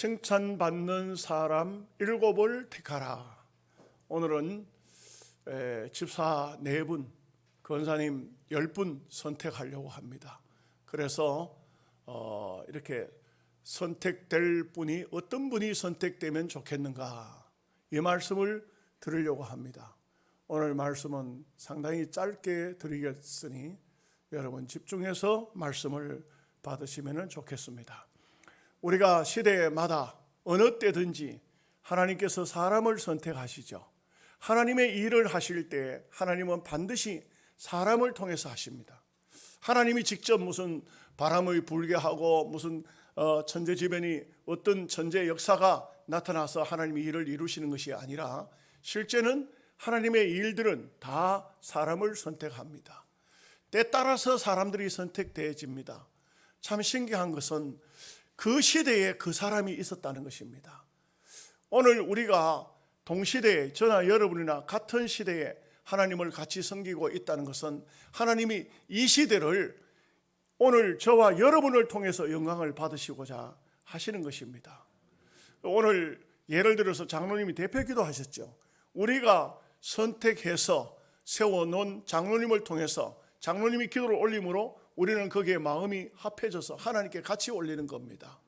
칭찬받는 사람 7을 택하라. 오늘은 집사 4분, 권사님 10분 선택하려고 합니다. 그래서 이렇게 선택될 분이 어떤 분이 선택되면 좋겠는가, 이 말씀을 들으려고 합니다. 오늘 말씀은 상당히 짧게 드리겠으니 여러분 집중해서 말씀을 받으시면 좋겠습니다. 우리가 시대마다 어느 때든지 하나님께서 사람을 선택하시죠. 하나님의 일을 하실 때 하나님은 반드시 사람을 통해서 하십니다. 하나님이 직접 무슨 바람을 불게 하고 무슨 천재지변이 어떤 천재 역사가 나타나서 하나님이 일을 이루시는 것이 아니라 실제는 하나님의 일들은 다 사람을 선택합니다. 때에 따라서 사람들이 선택되어집니다. 참 신기한 것은 그 시대에 그 사람이 있었다는 것입니다. 오늘 우리가 동시대에 저나 여러분이나 같은 시대에 하나님을 같이 섬기고 있다는 것은 하나님이 이 시대를 오늘 저와 여러분을 통해서 영광을 받으시고자 하시는 것입니다. 오늘 예를 들어서 장로님이 대표기도 하셨죠. 우리가 선택해서 세워놓은 장로님을 통해서 장로님이 기도를 올림으로 우리는 거기에 마음이 합해져서 하나님께 같이 올리는 겁니다.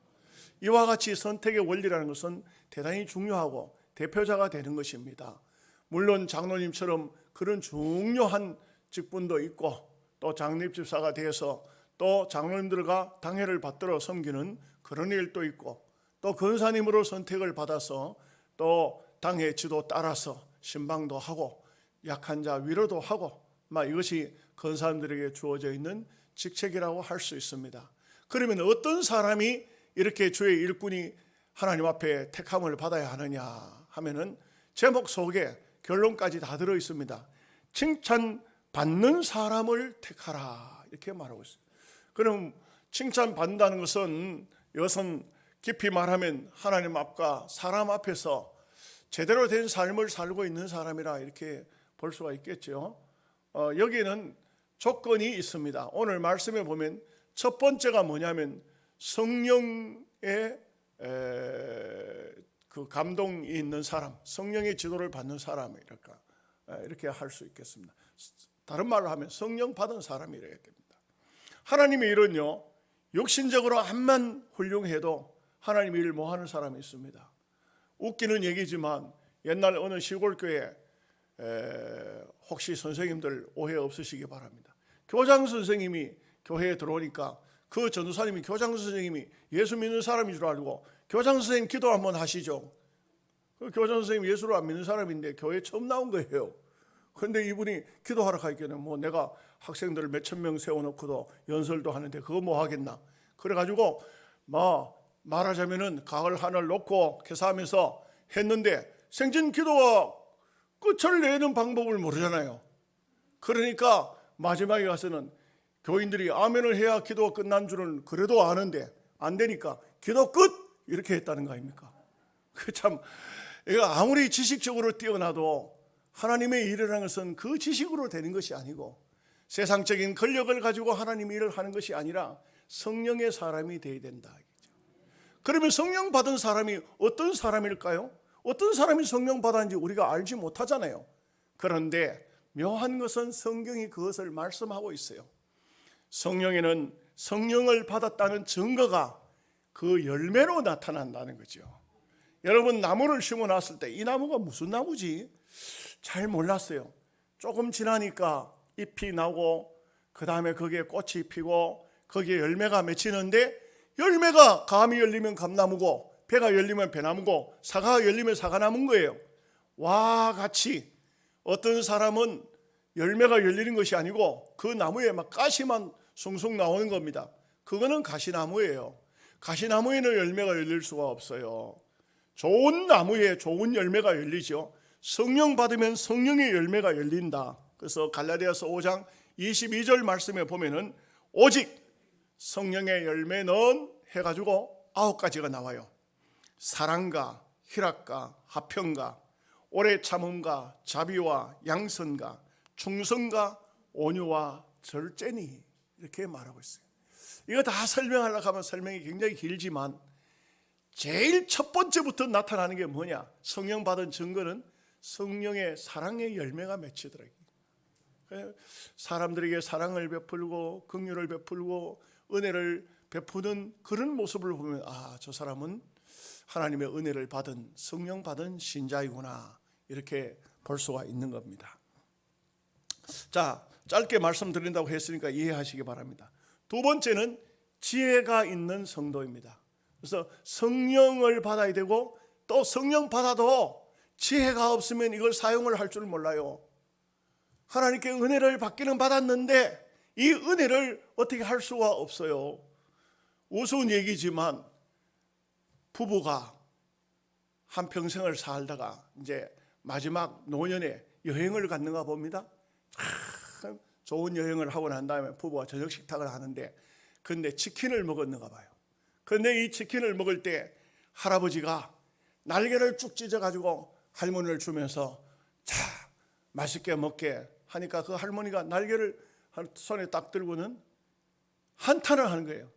이와 같이 선택의 원리라는 것은 대단히 중요하고 대표자가 되는 것입니다. 물론 장로님처럼 그런 중요한 직분도 있고 또 장립집사가 되어서 또 장로님들과 당회를 받들어 섬기는 그런 일도 있고 또 권사님으로 선택을 받아서 또 당회 지도 따라서 신방도 하고 약한 자 위로도 하고 이것이 권사님들에게 주어져 있는 직책이라고 할 수 있습니다. 그러면 어떤 사람이 이렇게 주의 일꾼이 하나님 앞에 택함을 받아야 하느냐 하면은 제목 속에 결론까지 다 들어 있습니다. 칭찬받는 사람을 택하라, 이렇게 말하고 있습니다. 그럼 칭찬받는다는 것은 이것은 깊이 말하면 하나님 앞과 사람 앞에서 제대로 된 삶을 살고 있는 사람이라 이렇게 볼 수가 있겠죠. 여기에는 조건이 있습니다. 오늘 말씀에 보면 첫 번째가 뭐냐면 성령의 그 감동이 있는 사람, 성령의 지도를 받는 사람이랄까, 이렇게 할 수 있겠습니다. 다른 말로 하면 성령 받은 사람이래야 됩니다. 하나님의 일은요, 육신적으로 암만 훌륭해도 하나님의 일을 못하는 사람이 있습니다. 웃기는 얘기지만 옛날 어느 시골교회 혹시 선생님들 오해 없으시기 바랍니다. 교장 선생님이 교회에 들어오니까 그 전도사님이 교장 선생님이 예수 믿는 사람인 줄 알고 교장 선생님 기도 한번 하시죠. 그 교장 선생님 예수를 안 믿는 사람인데 교회에 처음 나온 거예요. 그런데 이분이 기도하러 가기에는 내가 학생들을 몇천 명 세워놓고도 연설도 하는데 그거 뭐 하겠나. 그래가지고 말하자면은 가을 하늘 놓고 개사하면서 했는데 생전 기도가 끝을 내는 방법을 모르잖아요. 그러니까 마지막에 가서는 교인들이 아멘을 해야 기도가 끝난 줄은 그래도 아는데 안 되니까 기도 끝! 이렇게 했다는 거 아닙니까? 참, 아무리 지식적으로 뛰어나도 하나님의 일이라는 것은 그 지식으로 되는 것이 아니고 세상적인 권력을 가지고 하나님 일을 하는 것이 아니라 성령의 사람이 되어야 된다. 그러면 성령 받은 사람이 어떤 사람일까요? 어떤 사람이 성령 받았는지 우리가 알지 못하잖아요. 그런데 묘한 것은 성경이 그것을 말씀하고 있어요. 성령에는 성령을 받았다는 증거가 그 열매로 나타난다는 거죠. 여러분, 나무를 심어놨을 때 이 나무가 무슨 나무지? 잘 몰랐어요. 조금 지나니까 잎이 나고 그 다음에 거기에 꽃이 피고 거기에 열매가 맺히는데 열매가 감이 열리면 감나무고 배가 열리면 배나무고 사과가 열리면 사과나무인 거예요. 와 같이 어떤 사람은 열매가 열리는 것이 아니고 그 나무에 가시만 숭숭 나오는 겁니다. 그거는 가시나무예요. 가시나무에는 열매가 열릴 수가 없어요. 좋은 나무에 좋은 열매가 열리죠. 성령 받으면 성령의 열매가 열린다. 그래서 갈라디아서 5장 22절 말씀에 보면은 오직 성령의 열매는 해가지고 9가지가 나와요. 사랑과 희락과 화평과 오래 참음과 자비와 양선과 충성과 온유와 절제니, 이렇게 말하고 있어요. 이거 다 설명하려고 하면 설명이 굉장히 길지만 제일 첫 번째부터 나타나는 게 뭐냐? 성령 받은 증거는 성령의 사랑의 열매가 맺히더라고요. 사람들에게 사랑을 베풀고 긍휼을 베풀고 은혜를 베푸는 그런 모습을 보면 저 사람은 하나님의 은혜를 받은 성령 받은 신자이구나, 이렇게 볼 수가 있는 겁니다. 자, 짧게 말씀드린다고 했으니까 이해하시기 바랍니다. 두 번째는 지혜가 있는 성도입니다. 그래서 성령을 받아야 되고, 또 성령 받아도 지혜가 없으면 이걸 사용을 할 줄 몰라요. 하나님께 은혜를 받기는 받았는데 이 은혜를 어떻게 할 수가 없어요. 우스운 얘기지만 부부가 한평생을 살다가 이제 마지막 노년에 여행을 갔는가 봅니다. 참 좋은 여행을 하고 난 다음에 부부가 저녁 식탁을 하는데, 근데 치킨을 먹었는가 봐요. 근데 이 치킨을 먹을 때 할아버지가 날개를 쭉 찢어가지고 할머니를 주면서 자, 맛있게 먹게 하니까 그 할머니가 날개를 손에 딱 들고는 한탄을 하는 거예요.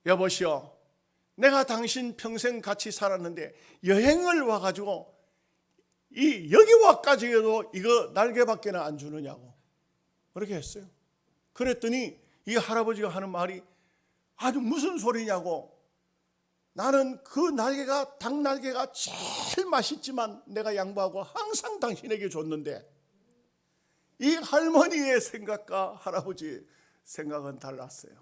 여보시오, 내가 당신 평생 같이 살았는데 여행을 와가지고 여기 와까지도 이거 날개밖에는 안 주느냐고 그렇게 했어요. 그랬더니 이 할아버지가 하는 말이 아주 무슨 소리냐고, 나는 그 날개가 닭 날개가 제일 맛있지만 내가 양보하고 항상 당신에게 줬는데, 이 할머니의 생각과 할아버지의 생각은 달랐어요.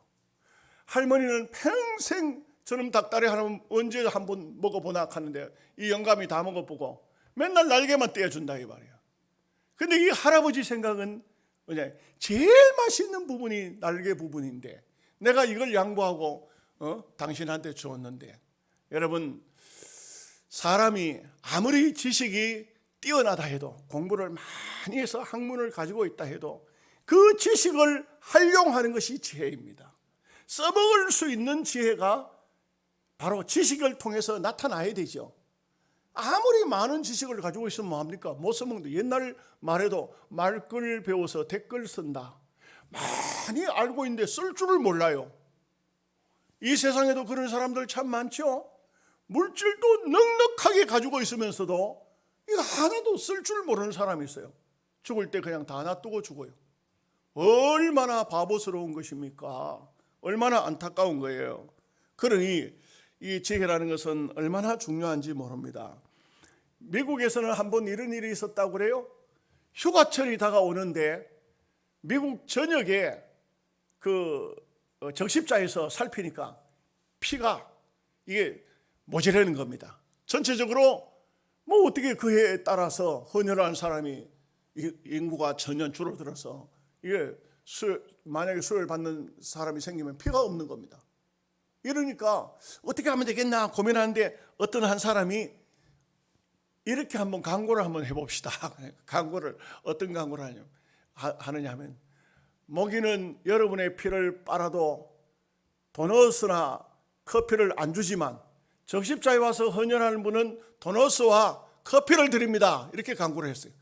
할머니는 평생 저놈 닭다리 하나 언제 한번 먹어보나 하는데 이 영감이 다 먹어보고 맨날 날개만 떼어준다 이 말이야. 근데 이 할아버지 생각은 뭐냐, 제일 맛있는 부분이 날개 부분인데 내가 이걸 양보하고 당신한테 주었는데. 여러분, 사람이 아무리 지식이 뛰어나다 해도, 공부를 많이 해서 학문을 가지고 있다 해도 그 지식을 활용하는 것이 지혜입니다. 써먹을 수 있는 지혜가 바로 지식을 통해서 나타나야 되죠. 아무리 많은 지식을 가지고 있으면 뭐합니까? 못 써먹는다. 옛날 말에도 말글 배워서 댓글 쓴다. 많이 알고 있는데 쓸 줄을 몰라요. 이 세상에도 그런 사람들 참 많죠. 물질도 넉넉하게 가지고 있으면서도 이거 하나도 쓸 줄 모르는 사람이 있어요. 죽을 때 그냥 다 놔두고 죽어요. 얼마나 바보스러운 것입니까? 얼마나 안타까운 거예요. 그러니 이 지혜라는 것은 얼마나 중요한지 모릅니다. 미국에서는 한번 이런 일이 있었다고 그래요. 휴가철이 다가오는데 미국 전역에 그 적십자에서 살피니까 피가 이게 모자라는 겁니다. 전체적으로 뭐 어떻게 그 해에 따라서 헌혈한 사람이 인구가 전년 줄어들어서 이게 만약에 수혈 받는 사람이 생기면 피가 없는 겁니다. 이러니까 어떻게 하면 되겠나 고민하는데 어떤 한 사람이 이렇게 한번 광고를 한번 해봅시다. 광고를 어떤 광고를 하느냐 하면, 모기는 여러분의 피를 빨아도 도너스나 커피를 안 주지만 적십자에 와서 헌혈하는 분은 도너스와 커피를 드립니다. 이렇게 광고를 했어요.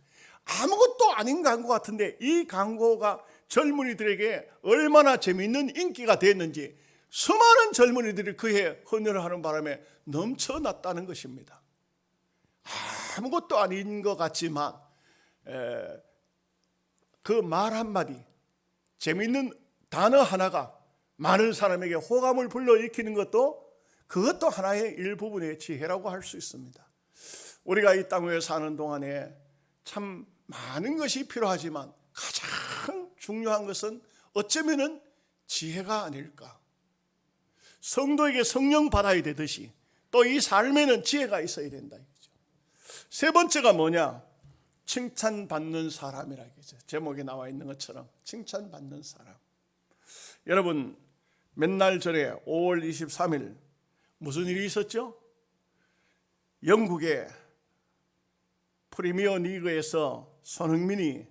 아무것도 아닌 광고 같은데 이 광고가 젊은이들에게 얼마나 재미있는 인기가 됐는지 수많은 젊은이들이 그해 헌혈을 하는 바람에 넘쳐났다는 것입니다. 아무것도 아닌 것 같지만 그 말 한마디, 재미있는 단어 하나가 많은 사람에게 호감을 불러일으키는 것도, 그것도 하나의 일부분의 지혜라고 할 수 있습니다. 우리가 이 땅 위에 사는 동안에 참 많은 것이 필요하지만 가장 중요한 것은 어쩌면은 지혜가 아닐까. 성도에게 성령 받아야 되듯이 또 이 삶에는 지혜가 있어야 된다. 세 번째가 뭐냐? 칭찬받는 사람이라 얘기죠. 제목에 나와 있는 것처럼 칭찬받는 사람. 여러분, 몇 날 전에 5월 23일 무슨 일이 있었죠? 영국의 프리미어 리그에서 손흥민이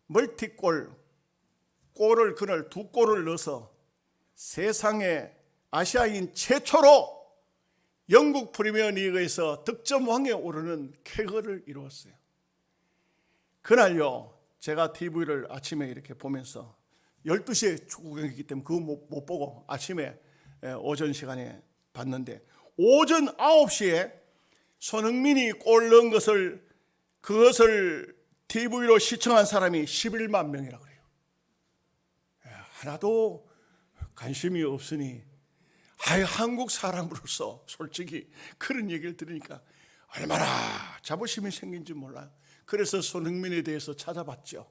멀티골, 골을 그날 2골을 넣어서 세상에 아시아인 최초로 영국 프리미어 리그에서 득점왕에 오르는 쾌거를 이루었어요. 그날요, 제가 TV를 아침에 이렇게 보면서 12시에 축구 경기이기 때문에 그거 못 보고 아침에 오전 시간에 봤는데 오전 9시에 손흥민이 골 넣은 그것을 TV로 시청한 사람이 11만 명이라고 그래요. 하나도 관심이 없으니 한국 사람으로서 솔직히 그런 얘기를 들으니까 얼마나 자부심이 생긴지 몰라요. 그래서 손흥민에 대해서 찾아봤죠.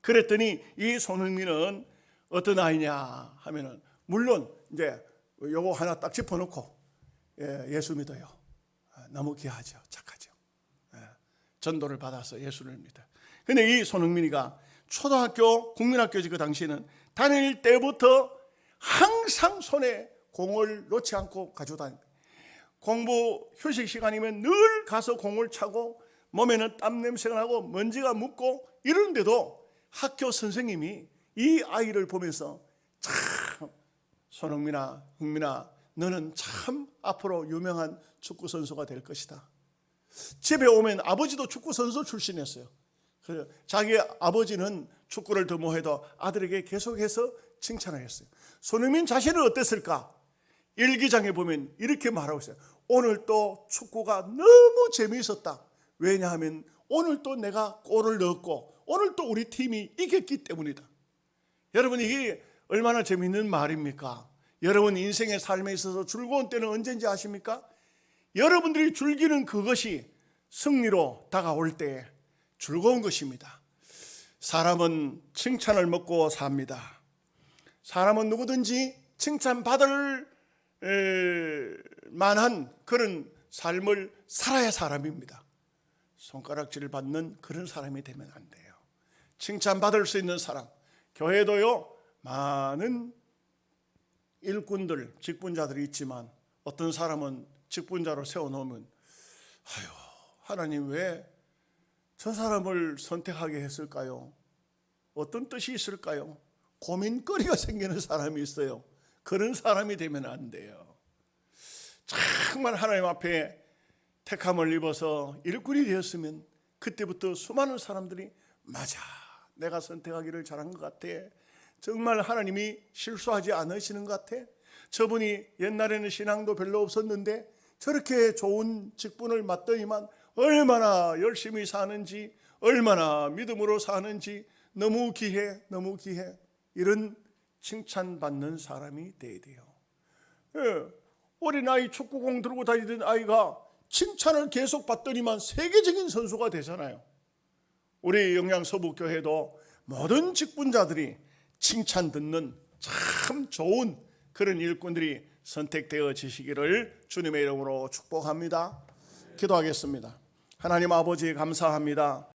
그랬더니 이 손흥민은 어떤 아이냐 하면은 물론 이제 요거 하나 딱 짚어놓고 예수 믿어요. 너무 귀하죠. 착하죠. 전도를 받아서 예수를 믿어요. 근데 이 손흥민이가 초등학교 국민학교지 그 당시에는 다닐 때부터 항상 손에 공을 놓지 않고 가지고 다닙니다. 공부 휴식 시간이면 늘 가서 공을 차고 몸에는 땀 냄새가 나고 먼지가 묻고 이런데도 학교 선생님이 이 아이를 보면서 참 손흥민아, 흥민아, 너는 참 앞으로 유명한 축구 선수가 될 것이다. 집에 오면 아버지도 축구 선수 출신이었어요. 그래서 자기 아버지는 축구를 더 못해도 아들에게 계속해서 칭찬을 했어요. 손흥민 자신은 어땠을까? 일기장에 보면 이렇게 말하고 있어요. 오늘 또 축구가 너무 재미있었다. 왜냐하면 오늘 또 내가 골을 넣었고 오늘 또 우리 팀이 이겼기 때문이다. 여러분, 이게 얼마나 재미있는 말입니까? 여러분 인생의 삶에 있어서 즐거운 때는 언제인지 아십니까? 여러분들이 즐기는 그것이 승리로 다가올 때 즐거운 것입니다. 사람은 칭찬을 먹고 삽니다. 사람은 누구든지 칭찬받을 만한 그런 삶을 살아야 사람입니다. 손가락질을 받는 그런 사람이 되면 안 돼요. 칭찬받을 수 있는 사람. 교회도요, 많은 일꾼들, 직분자들이 있지만 어떤 사람은 직분자로 세워놓으면 하나님 왜 저 사람을 선택하게 했을까요? 어떤 뜻이 있을까요? 고민거리가 생기는 사람이 있어요. 그런 사람이 되면 안 돼요. 정말 하나님 앞에 택함을 입어서 일꾼이 되었으면 그때부터 수많은 사람들이 맞아, 내가 선택하기를 잘한 것 같아. 정말 하나님이 실수하지 않으시는 것 같아. 저분이 옛날에는 신앙도 별로 없었는데 저렇게 좋은 직분을 맡더니만 얼마나 열심히 사는지, 얼마나 믿음으로 사는지 너무 귀해, 너무 귀해. 이런 칭찬받는 사람이 돼야 돼요. 어린아이 축구공 들고 다니던 아이가 칭찬을 계속 받더니만 세계적인 선수가 되잖아요. 우리 영양서북교회도 모든 직분자들이 칭찬 듣는 참 좋은 그런 일꾼들이 선택되어지시기를 주님의 이름으로 축복합니다. 기도하겠습니다. 하나님 아버지 감사합니다.